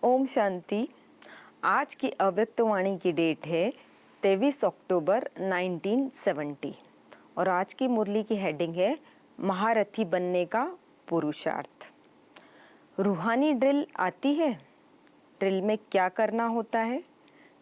ओम शांति। आज की अव्यक्तवाणी की डेट है 23 अक्टूबर 1970 और आज की मुरली की हेडिंग है महारथी बनने का पुरुषार्थ। रूहानी ड्रिल आती है। ड्रिल में क्या करना होता है?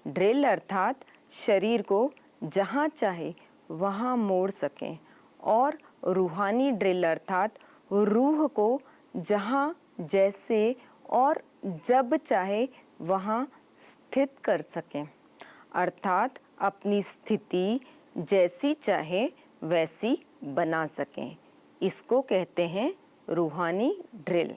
ड्रिल अर्थात शरीर को जहाँ चाहे वहाँ मोड़ सकें और रूहानी ड्रिल अर्थात रूह को जहाँ जैसे और जब चाहे वहाँ स्थित कर सकें, अर्थात अपनी स्थिति जैसी चाहे वैसी बना सकें। इसको कहते हैं रूहानी ड्रिल।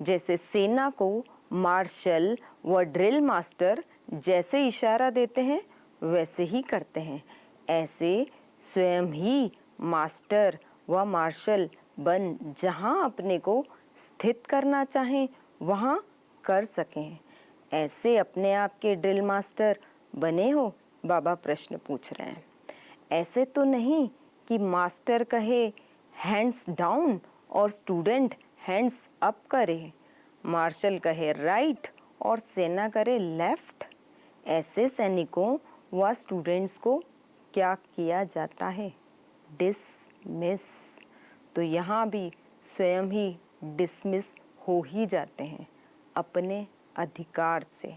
जैसे सेना को मार्शल व ड्रिल मास्टर जैसे इशारा देते हैं वैसे ही करते हैं, ऐसे स्वयं ही मास्टर व मार्शल बन जहाँ अपने को स्थित करना चाहें वहाँ कर सकें। ऐसे अपने आप के ड्रिल मास्टर बने हो? बाबा प्रश्न पूछ रहे हैं। ऐसे तो नहीं कि मास्टर कहे हैंड्स डाउन और स्टूडेंट हैंड्स अप करे, मार्शल कहे राइट और सेना करे लेफ्ट। ऐसे सैनिकों व स्टूडेंट्स को क्या किया जाता है? डिसमिस। तो यहाँ भी स्वयं ही डिसमिस हो ही जाते हैं अपने अधिकार से।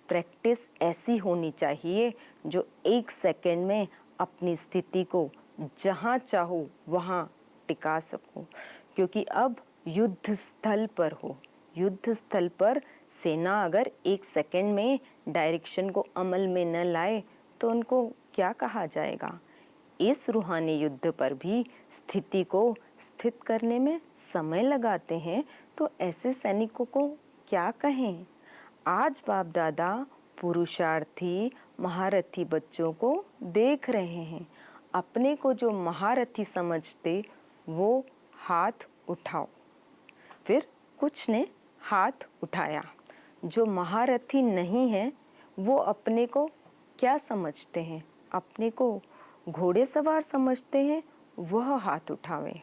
प्रैक्टिस ऐसी होनी चाहिए जो 1 सेकंड में अपनी स्थिति को जहाँ चाहो वहाँ टिका सको, क्योंकि अब युद्ध स्थल पर हो। युद्ध स्थल पर सेना अगर 1 सेकंड में डायरेक्शन को अमल में न लाए तो उनको क्या कहा जाएगा? इस रूहानी युद्ध पर भी स्थिति को स्थित करने में समय लगाते हैं, तो ऐसे सैनिकों को क्या कहें? आज बाप दादा पुरुषार्थी महारथी बच्चों को देख रहे हैं। अपने को जो महारथी समझते वो हाथ उठाओ। फिर कुछ ने हाथ उठाया। जो महारथी नहीं है वो अपने को क्या समझते हैं? अपने को घोड़े सवार समझते हैं, वह हाथ उठावे।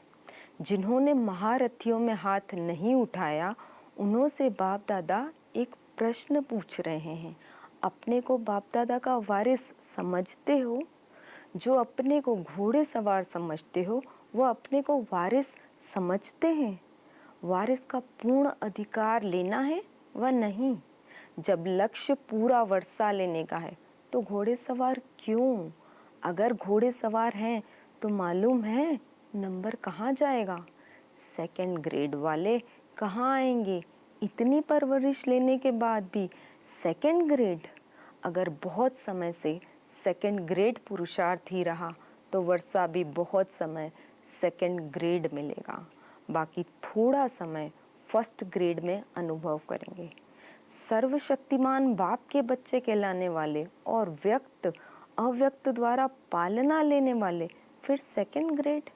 जिन्होंने महारथियों में हाथ नहीं उठाया उन्हों से बाप दादा एक प्रश्न पूछ रहे हैं। अपने को बाप दादा का वारिस समझते हो? जो अपने को घोड़े सवार समझते हो वो अपने को वारिस समझते हैं? वारिस का पूर्ण अधिकार लेना है व नहीं? जब लक्ष्य पूरा वर्षा लेने का है तो घोड़े सवार क्यों? अगर घोड़े सवार हैं तो मालूम है नंबर कहाँ जाएगा? सेकंड ग्रेड वाले कहाँ आएंगे? इतनी परवरिश लेने के बाद भी सेकंड ग्रेड। अगर बहुत समय से सेकंड ग्रेड पुरुषार्थ ही रहा तो वर्षा भी बहुत समय सेकंड ग्रेड मिलेगा, बाकी थोड़ा समय फर्स्ट ग्रेड में अनुभव करेंगे। सर्वशक्तिमान बाप के बच्चे कहलाने वाले और व्यक्त अव्यक्त द्वारा पालना लेने वाले फिर सेकंड ग्रेड।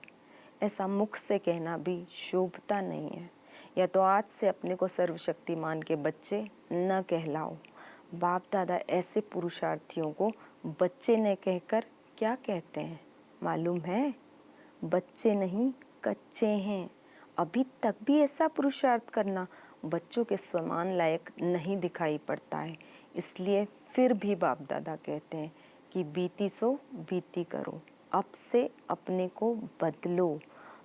ऐसा मुख से कहना भी शोभता नहीं है। या तो आज से अपने को सर्वशक्तिमान के बच्चे न कहलाओ। बाप दादा ऐसे पुरुषार्थियों को बच्चे न कहकर क्या कहते हैं मालूम है? बच्चे नहीं कच्चे हैं। अभी तक भी ऐसा पुरुषार्थ करना बच्चों के समान लायक नहीं दिखाई पड़ता है। इसलिए फिर भी बाप दादा कहते हैं कि बीती सो बीती करो, अब से अपने को बदलो।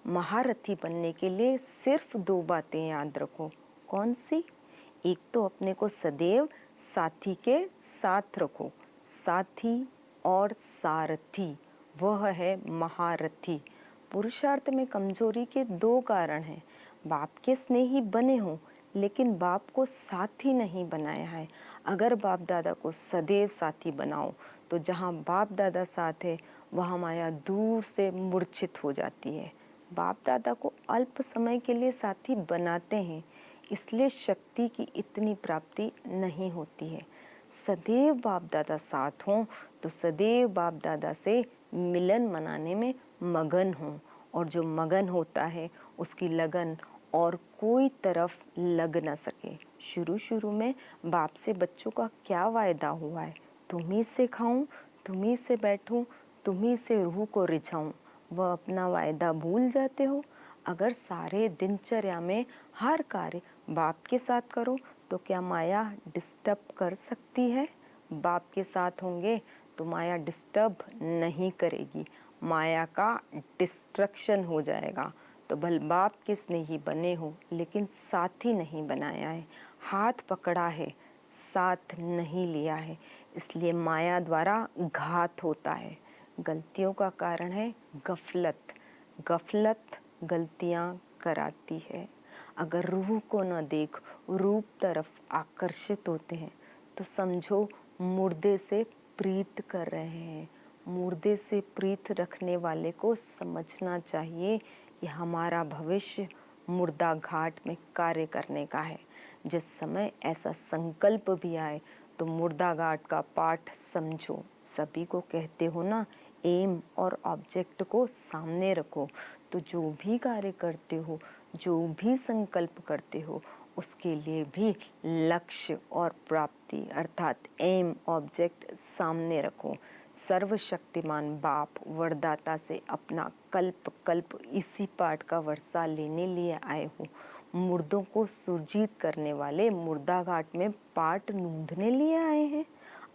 महारथी बनने के लिए सिर्फ 2 बातें याद रखो। कौन सी? एक तो अपने को सदैव साथी के साथ रखो। साथी और सारथी वह है महारथी। पुरुषार्थ में कमजोरी के 2 कारण हैं। बाप के स्नेही बने हो लेकिन बाप को साथी नहीं बनाया है। अगर बाप दादा को सदैव साथी बनाओ तो जहाँ बाप दादा साथ है वहाँ माया दूर से मूर्छित हो जाती है। बाप दादा को अल्प समय के लिए साथी बनाते हैं, इसलिए शक्ति की इतनी प्राप्ति नहीं होती है। सदैव बाप दादा साथ हों तो सदैव बाप दादा से मिलन मनाने में मगन हों, और जो मगन होता है उसकी लगन और कोई तरफ लग न सके। शुरू में बाप से बच्चों का क्या वायदा हुआ है? तुम्ही से खाऊं, तुम्ही से बैठूं, तुम्ही से रूह को रिझाऊं। वह अपना वायदा भूल जाते हो? अगर सारे दिनचर्या में हर कार्य बाप के साथ करो तो क्या माया डिस्टर्ब कर सकती है? बाप के साथ होंगे तो माया डिस्टर्ब नहीं करेगी, माया का डिस्ट्रक्शन हो जाएगा। तो भल बाप के स्नेही बने हो लेकिन साथी नहीं बनाया है, हाथ पकड़ा है, साथ नहीं लिया है, इसलिए माया द्वारा घात होता है। गलतियों का कारण है गफलत। गफलत गलतियां कराती है। अगर रूह को न देख रूप तरफ आकर्षित होते हैं तो समझो मुर्दे से प्रीत कर रहे हैं। मुर्दे से प्रीत रखने वाले को समझना चाहिए कि हमारा भविष्य मुर्दा घाट में कार्य करने का है। जिस समय ऐसा संकल्प भी आए तो मुर्दा घाट का पाठ समझो। सभी को कहते हो ना, एम और ऑब्जेक्ट को सामने रखो। तो जो भी कार्य करते हो, जो भी संकल्प करते हो, उसके लिए भी लक्ष्य और प्राप्ति अर्थात एम ऑब्जेक्ट सामने रखो। सर्वशक्तिमान बाप वरदाता से अपना कल्प कल्प इसी पाठ का वर्षा लेने लिए आए हो। मुर्दों को सुरजीत करने वाले मुर्दा घाट में पाठ नूंदने लिए आए हैं।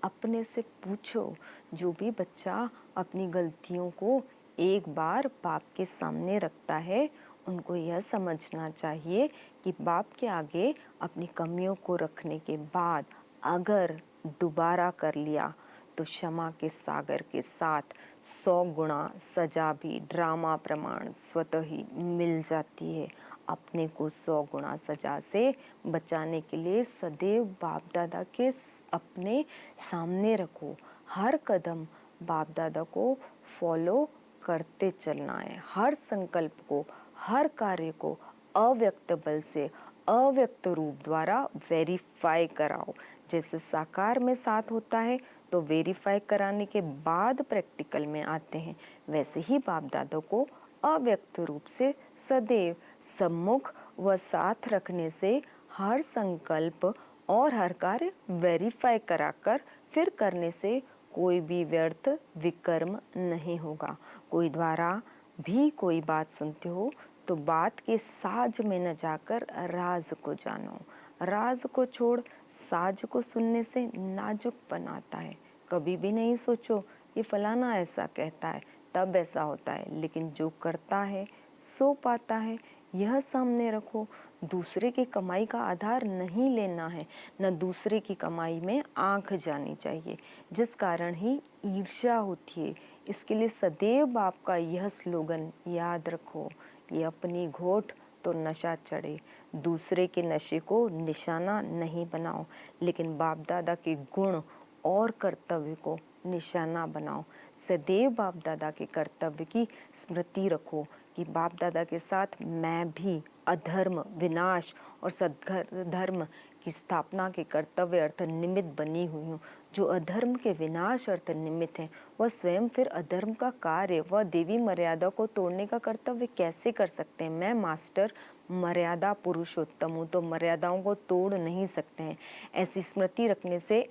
अपने से पूछो, जो भी बच्चा अपनी गलतियों को एक बार बाप के सामने रखता है, उनको यह समझना चाहिए कि बाप के आगे अपनी कमियों को रखने के बाद अगर दोबारा कर लिया तो क्षमा के सागर के साथ 100 गुना सजा भी ड्रामा प्रमाण स्वतः ही मिल जाती है। अपने को 100 गुना सजा से बचाने के लिए सदैव बाप दादा के अपने सामने रखो। हर कदम बाप दादा को फॉलो करते चलना है। हर संकल्प को, हर कार्य को अव्यक्त बल से अव्यक्त रूप द्वारा वेरीफाई कराओ। जैसे साकार में साथ होता है तो वेरीफाई कराने के बाद प्रैक्टिकल में आते हैं, वैसे ही बाप दादा को अव्यक्त रूप से सदैव सम्मुख व साथ रखने से हर संकल्प और हर कार्य वेरीफाई कराकर फिर करने से कोई भी व्यर्थ विकर्म नहीं होगा। कोई द्वारा भी कोई बात सुनते हो तो बात के साज में न जाकर राज को जानो। राज को छोड़ साज को सुनने से नाजुक बनाता है। कभी भी नहीं सोचो ये फलाना ऐसा कहता है तब ऐसा होता है, लेकिन जो करता है सो पाता है, यह सामने रखो। दूसरे की कमाई का आधार नहीं लेना है, न दूसरे की कमाई में आंख जानी चाहिए, जिस कारण ही ईर्ष्या होती है। इसके लिए सदैव बाप का यह स्लोगन याद रखो, ये अपनी घोट तो नशा चढ़े। दूसरे के नशे को निशाना नहीं बनाओ, लेकिन बाप दादा के गुण और कर्तव्य को निशाना बनाओ। सदैव बाप दादा के कर्तव्य की स्मृति रखो कि बाप दादा के साथ मैं भी अधर्म विनाश और सद्धर्म की स्थापना के कर्तव्य अर्थ निमित्त बनी हुई हूँ। जो अधर्म के विनाश अर्थ निमित्त है वह स्वयं फिर अधर्म का कार्य व देवी मर्यादा को तोड़ने का कर्तव्य कैसे कर सकते हैं? मैं मास्टर मर्यादा पुरुषोत्तम हूँ तो मर्यादाओं को तोड़ नहीं सकते हैं। ऐसी स्मृति रखने से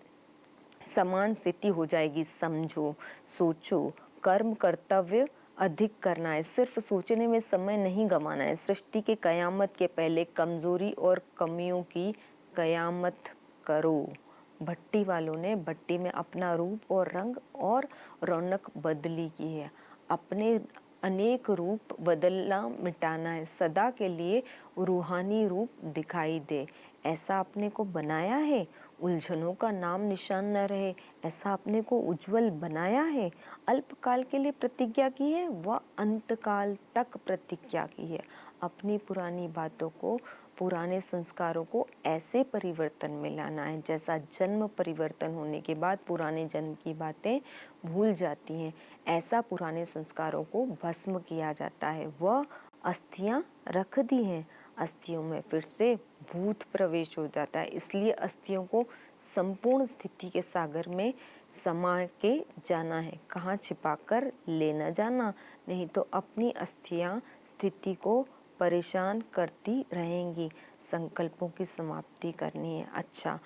समान स्थिति हो जाएगी। समझो, सोचो, कर्म कर्तव्य अधिक करना है, सिर्फ सोचने में समय नहीं गंवाना है। सृष्टि के कयामत के पहले कमजोरी और कमियों की कयामत करो। भट्टी वालों ने भट्टी में अपना रूप और रंग और रौनक बदली की है। अपने अनेक रूप बदलना मिटाना है, सदा के लिए रूहानी रूप दिखाई दे, ऐसा अपने को बनाया है। उलझनों का नाम निशान न रहे, ऐसा अपने को उज्जवल बनाया है। अल्पकाल के लिए प्रतिज्ञा की है, वह अंतकाल तक प्रतिज्ञा की है। अपनी पुरानी बातों को, पुराने संस्कारों को ऐसे परिवर्तन में लाना है जैसा जन्म परिवर्तन होने के बाद पुराने जन्म की बातें भूल जाती हैं, ऐसा पुराने संस्कारों को भस्म किया जाता है। वह अस्थियां रख दी हैं, अस्थियों में फिर से भूत प्रवेश हो जाता है। इसलिए अस्थियों को संपूर्ण स्थिति के सागर में समा के जाना है, कहाँ छिपा कर ले न जाना, नहीं तो अपनी अस्थियां स्थिति को परेशान करती रहेंगी। संकल्पों की समाप्ति करनी है। अच्छा,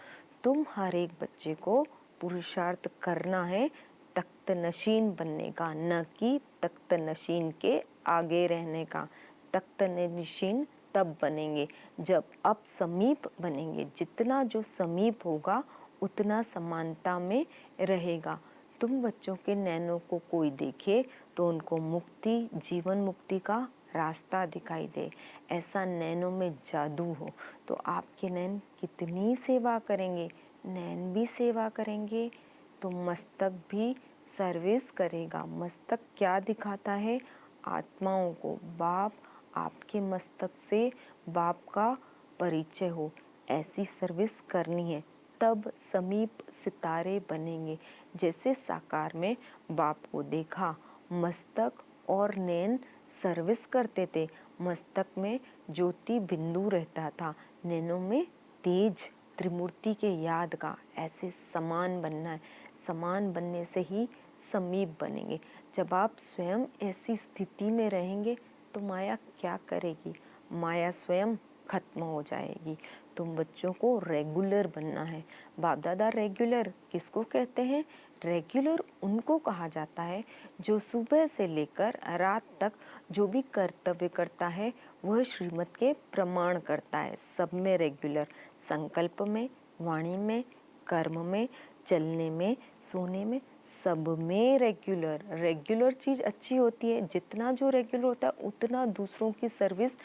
तुम हर एक बच्चे को पुरुषार्थ करना है तख्त नशीन बनने का, न कि तख्त नशीन के आगे रहने का। तख्त नशीन तब बनेंगे जब अब समीप बनेंगे। जितना जो समीप होगा उतना समानता में रहेगा। तुम बच्चों के नैनों को कोई देखे तो उनको मुक्ति, जीवन मुक्ति का रास्ता दिखाई दे। ऐसा नैनों में जादू हो तो आपके नैन कितनी सेवा करेंगे। नैन भी सेवा करेंगे तो मस्तक भी सर्विस करेगा। मस्तक क्या दिखाता है? आत्माओं को। बाप आपके मस्तक से बाप का परिचय हो, ऐसी सर्विस करनी है। तब समीप सितारे बनेंगे। जैसे साकार में बाप को देखा, मस्तक और नैन सर्विस करते थे। मस्तक में ज्योति बिंदु रहता था, नैनों में तेज त्रिमूर्ति के याद का। ऐसे समान बनना है। समान बनने से ही समीप बनेंगे। जब आप स्वयं ऐसी स्थिति में रहेंगे तो माया क्या करेगी? माया स्वयं खत्म हो जाएगी। तुम बच्चों को रेगुलर बनना है। बाप दादा रेगुलर किसको कहते हैं? रेगुलर उनको कहा जाता है जो सुबह से लेकर रात तक जो भी कर्तव्य करता है वह श्रीमत के प्रमाण करता है। सब में रेगुलर, संकल्प में, वाणी में, कर्म में, चलने में, सोने में, सब में रेगुलर। रेगुलर चीज़ अच्छी होती है। जितना जो रेगुलर होता है उतना दूसरों की सर्विस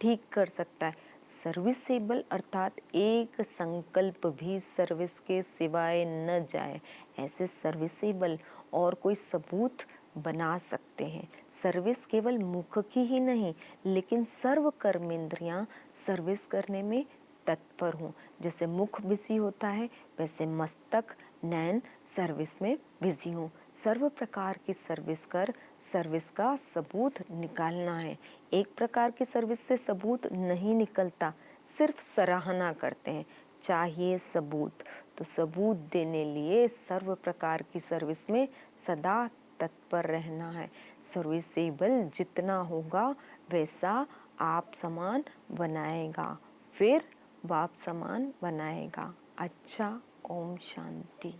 ठीक कर सकता है। सर्विसेबल अर्थात एक संकल्प भी सर्विस के सिवाय न जाए, ऐसे सर्विसेबल और कोई सबूत बना सकते हैं। सर्विस केवल मुख की ही नहीं लेकिन सर्व कर्मेंद्रियां सर्विस करने में तत्पर हों। जैसे मुख बिजी होता है वैसे मस्तक, नैन सर्विस में बिजी हों। सर्व प्रकार की सर्विस कर सर्विस का सबूत निकालना है। एक प्रकार की सर्विस से सबूत नहीं निकलता, सिर्फ सराहना करते हैं। चाहिए सबूत तो सबूत देने लिए सर्व प्रकार की सर्विस में सदा तत्पर रहना है। सर्विसेबल जितना होगा वैसा आप समान बनाएगा, फिर बाप समान बनाएगा। अच्छा, ओम शांति।